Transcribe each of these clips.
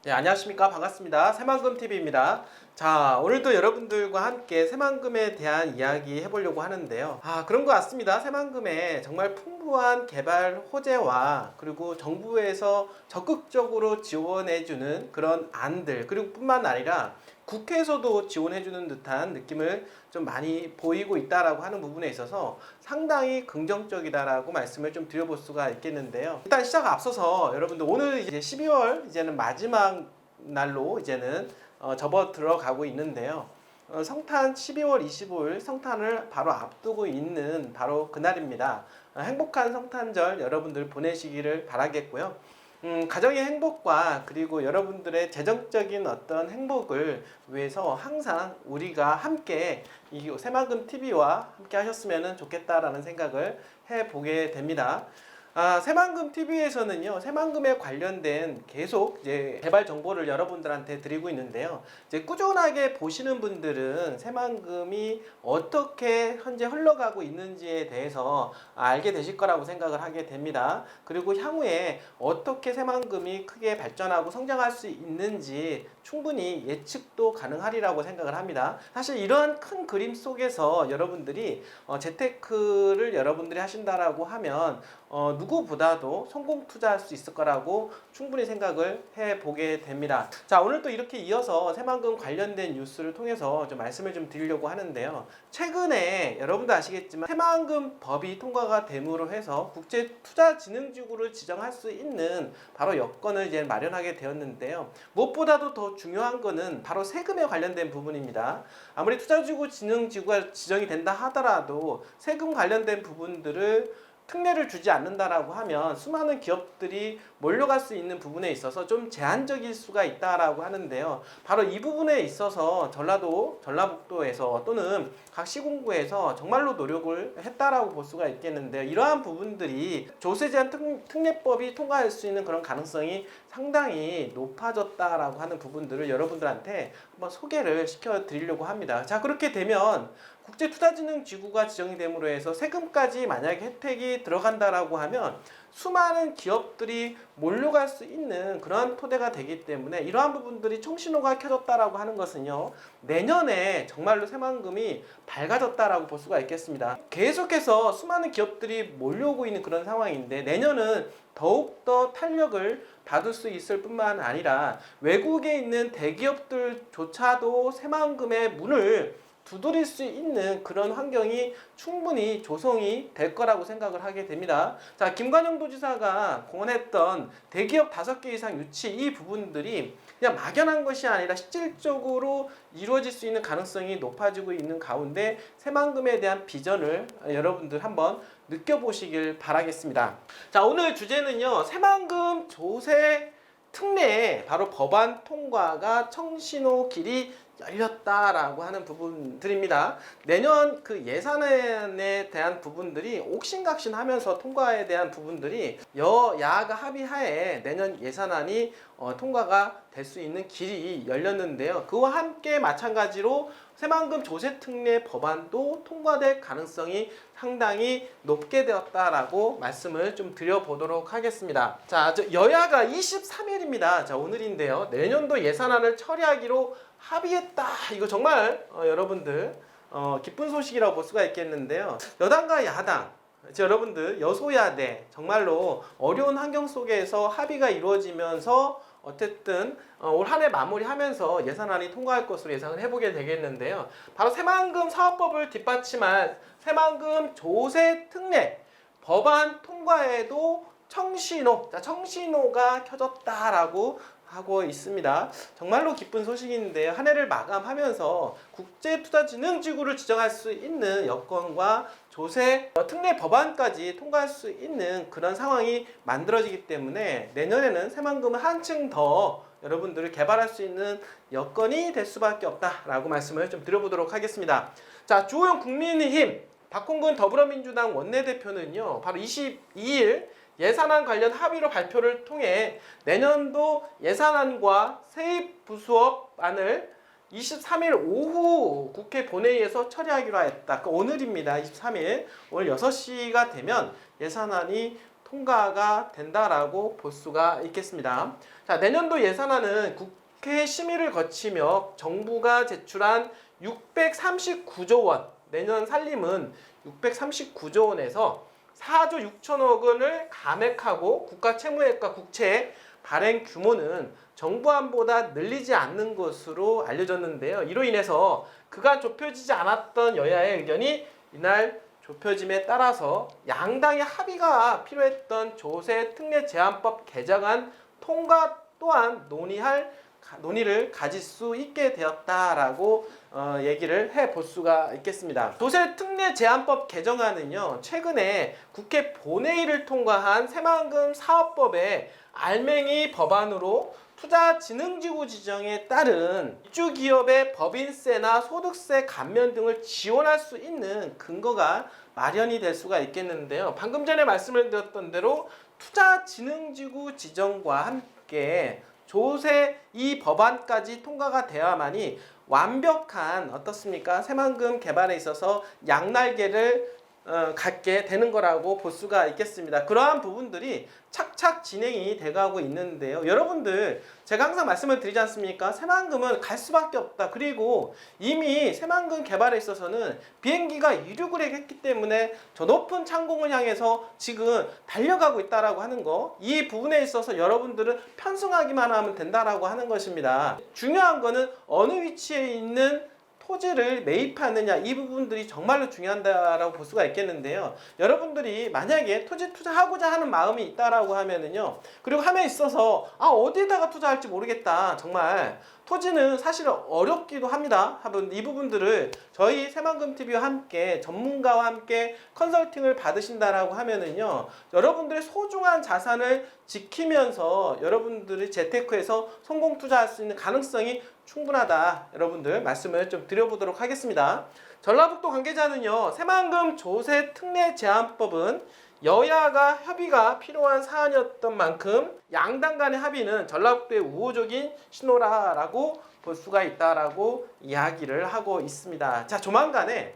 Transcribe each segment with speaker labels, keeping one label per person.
Speaker 1: 네, 안녕하십니까. 반갑습니다. 새만금TV입니다. 자, 오늘도 여러분들과 함께 새만금에 대한 이야기 해보려고 하는데요. 그런 것 같습니다. 새만금에 정말 풍부한 개발 호재와 그리고 정부에서 적극적으로 지원해주는 그런 안들, 그리고 뿐만 아니라 국회에서도 지원해주는 듯한 느낌을 좀 많이 보이고 있다라고 하는 부분에 있어서 상당히 긍정적이다라고 말씀을 좀 드려볼 수가 있겠는데요. 일단 시작 앞서서 여러분들 오늘 이제 12월 이제는 마지막 날로 이제는 접어 들어가고 있는데요. 성탄 12월 25일 성탄을 바로 앞두고 있는 바로 그날입니다. 행복한 성탄절 여러분들 보내시기를 바라겠고요. 가정의 행복과 그리고 여러분들의 재정적인 어떤 행복을 위해서 항상 우리가 함께 이 새만금 TV와 함께 하셨으면 좋겠다라는 생각을 해보게 됩니다. 새만금 TV에서는요, 새만금에 관련된 계속 이제 개발 정보를 여러분들한테 드리고 있는데요. 이제 꾸준하게 보시는 분들은 새만금이 어떻게 현재 흘러가고 있는지에 대해서 알게 되실 거라고 생각을 하게 됩니다. 그리고 향후에 어떻게 새만금이 크게 발전하고 성장할 수 있는지 충분히 예측도 가능하리라고 생각을 합니다. 사실 이러한 큰 그림 속에서 여러분들이 재테크를 여러분들이 하신다라고 하면 누구보다도 성공 투자할 수 있을 거라고 충분히 생각을 해보게 됩니다. 자, 오늘 또 이렇게 이어서 새만금 관련된 뉴스를 통해서 좀 말씀을 좀 드리려고 하는데요. 최근에 여러분도 아시겠지만 새만금 법이 통과가 됨으로 해서 국제투자진흥기구를 지정할 수 있는 바로 여건을 이제 마련하게 되었는데요. 무엇보다도 더 중요한 거는 바로 세금에 관련된 부분입니다. 아무리 투자지구 진흥지구가 지정이 된다 하더라도 세금 관련된 부분들을 특례를 주지 않는다라고 하면 수많은 기업들이 몰려갈 수 있는 부분에 있어서 좀 제한적일 수가 있다라고 하는데요. 바로 이 부분에 있어서 전라북도에서 또는 각 시군구에서 정말로 노력을 했다라고 볼 수가 있겠는데요. 이러한 부분들이 조세 제한 특례법이 통과할 수 있는 그런 가능성이 상당히 높아졌다라고 하는 부분들을 여러분들한테 한번 소개를 시켜드리려고 합니다. 자, 그렇게 되면 국제투자진흥기구가 지정이 됨으로 해서 세금까지 만약에 혜택이 들어간다라고 하면 수많은 기업들이 몰려갈 수 있는 그러한 토대가 되기 때문에 이러한 부분들이 총신호가 켜졌다라고 하는 것은요, 내년에 정말로 새만금이 밝아졌다라고 볼 수가 있겠습니다. 계속해서 수많은 기업들이 몰려오고 있는 그런 상황인데 내년은 더욱더 탄력을 받을 수 있을 뿐만 아니라 외국에 있는 대기업들조차도 새만금의 문을 두드릴 수 있는 그런 환경이 충분히 조성이 될 거라고 생각을 하게 됩니다. 자, 김관영 도지사가 공언했던 대기업 5개 이상 유치 이 부분들이 그냥 막연한 것이 아니라 실질적으로 이루어질 수 있는 가능성이 높아지고 있는 가운데 새만금에 대한 비전을 여러분들 한번 느껴보시길 바라겠습니다. 자, 오늘 주제는요, 새만금 조세 특례 바로 법안 통과가 청신호 길이 열렸다라고 하는 부분들입니다. 내년 그 예산안에 대한 부분들이 옥신각신하면서 통과에 대한 부분들이 여야가 합의하에 내년 예산안이 통과가 될 수 있는 길이 열렸는데요. 그와 함께 마찬가지로 새만금 조세특례 법안도 통과될 가능성이 상당히 높게 되었다라고 말씀을 좀 드려보도록 하겠습니다. 자, 여야가 23일입니다. 자, 오늘인데요. 내년도 예산안을 처리하기로 합의했다. 이거 정말 여러분들 기쁜 소식이라고 볼 수가 있겠는데요. 여당과 야당, 여러분들 여소야대 정말로 어려운 환경 속에서 합의가 이루어지면서 어쨌든 올 한 해 마무리하면서 예산안이 통과할 것으로 예상을 해보게 되겠는데요. 바로 새만금 사업법을 뒷받침한 새만금 조세 특례 법안 통과에도 청신호가 켜졌다라고 하고 있습니다. 정말로 기쁜 소식인데요. 한 해를 마감하면서 국제투자진흥기구를 지정할 수 있는 여건과 조세 특례 법안까지 통과할 수 있는 그런 상황이 만들어지기 때문에 내년에는 새만금은 한층 더 여러분들을 개발할 수 있는 여건이 될 수밖에 없다라고 말씀을 좀 드려보도록 하겠습니다. 자, 주호영 국민의힘 박홍근 더불어민주당 원내대표는요, 바로 22일 예산안 관련 합의로 발표를 통해 내년도 예산안과 세입부수업안을 23일 오후 국회 본회의에서 처리하기로 했다. 오늘입니다. 23일 오늘 6시가 되면 예산안이 통과가 된다라고 볼 수가 있겠습니다. 자, 내년도 예산안은 국회 심의를 거치며 정부가 제출한 639조 원, 내년 살림은 639조 원에서 4조 6천억 원을 감액하고 국가 채무액과 국채 발행 규모는 정부안보다 늘리지 않는 것으로 알려졌는데요. 이로 인해서 그간 좁혀지지 않았던 여야의 의견이 이날 좁혀짐에 따라서 양당의 합의가 필요했던 조세 특례 제한법 개정안 통과 또한 논의를 가질 수 있게 되었다라고 얘기를 해볼 수가 있겠습니다. 조세 특례 제한법 개정안은요, 최근에 국회 본회의를 통과한 새만금 사업법의 알맹이 법안으로 투자진흥지구 지정에 따른 입주기업의 법인세나 소득세 감면 등을 지원할 수 있는 근거가 마련이 될 수가 있겠는데요. 방금 전에 말씀을 드렸던 대로 투자진흥지구 지정과 함께 조세 이 법안까지 통과가 되어야만이 완벽한 어떻습니까? 새만금 개발에 있어서 양날개를 갖게 되는 거라고 볼 수가 있겠습니다. 그러한 부분들이 착착 진행이 돼가고 있는데요. 여러분들 제가 항상 말씀을 드리지 않습니까? 새만금은 갈 수밖에 없다. 그리고 이미 새만금 개발에 있어서는 비행기가 이륙을 했기 때문에 저 높은 창공을 향해서 지금 달려가고 있다라고 하는 거, 이 부분에 있어서 여러분들은 편승하기만 하면 된다라고 하는 것입니다. 중요한 거는 어느 위치에 있는 토지를 매입하느냐, 이 부분들이 정말로 중요하다라고 볼 수가 있겠는데요. 여러분들이 만약에 토지 투자하고자 하는 마음이 있다라고 하면은요, 그리고 함에 있어서 어디에다가 투자할지 모르겠다, 정말 토지는 사실 어렵기도 합니다. 이 부분들을 저희 새만금TV와 함께 전문가와 함께 컨설팅을 받으신다라고 하면은요, 여러분들의 소중한 자산을 지키면서 여러분들이 재테크에서 성공 투자할 수 있는 가능성이 충분하다, 여러분들 말씀을 좀 드려보도록 하겠습니다. 전라북도 관계자는요, 새만금 조세 특례 제한법은 여야가 협의가 필요한 사안이었던 만큼 양당 간의 합의는 전라북도의 우호적인 신호라고 볼 수가 있다라고 이야기를 하고 있습니다. 자, 조만간에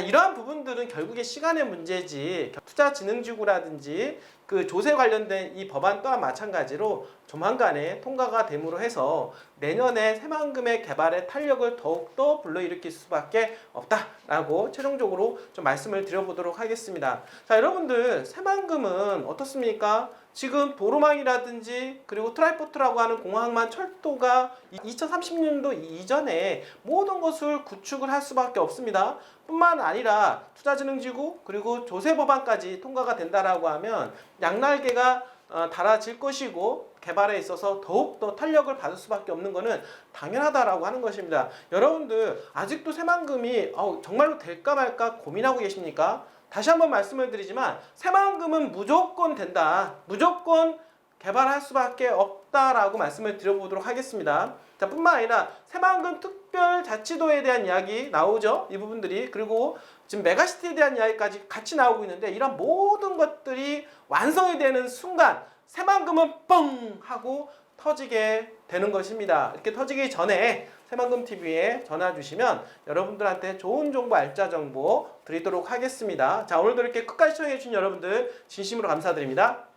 Speaker 1: 이러한 부분들은 결국에 시간의 문제지, 투자진흥지구라든지 그 조세 관련된 이 법안 또한 마찬가지로 조만간에 통과가 됨으로 해서 내년에 새만금의 개발에 탄력을 더욱더 불러일으킬 수밖에 없다라고 최종적으로 좀 말씀을 드려보도록 하겠습니다. 자, 여러분들 새만금은 어떻습니까? 지금 도로망이라든지 그리고 트라이포트라고 하는 공항만 철도가 2030년도 이전에 모든 것을 구축을 할 수밖에 없습니다. 뿐만 아니라 투자진흥지구 그리고 조세법안까지 통과가 된다라고 하면 양날개가 달아질 것이고 개발에 있어서 더욱더 탄력을 받을 수밖에 없는 것은 당연하다라고 하는 것입니다. 여러분들 아직도 새만금이 정말로 될까 말까 고민하고 계십니까? 다시 한번 말씀을 드리지만 새만금은 무조건 된다, 무조건 개발할 수밖에 없다라고 말씀을 드려보도록 하겠습니다. 자, 뿐만 아니라 새만금 특별자치도에 대한 이야기 나오죠, 이 부분들이. 그리고 지금 메가시티에 대한 이야기까지 같이 나오고 있는데, 이런 모든 것들이 완성이 되는 순간 새만금은 뻥 하고 터지게 되는 것입니다. 이렇게 터지기 전에 새만금TV에 전화 주시면 여러분들한테 좋은 정보, 알짜 정보 드리도록 하겠습니다. 자, 오늘도 이렇게 끝까지 시청해 주신 여러분들 진심으로 감사드립니다.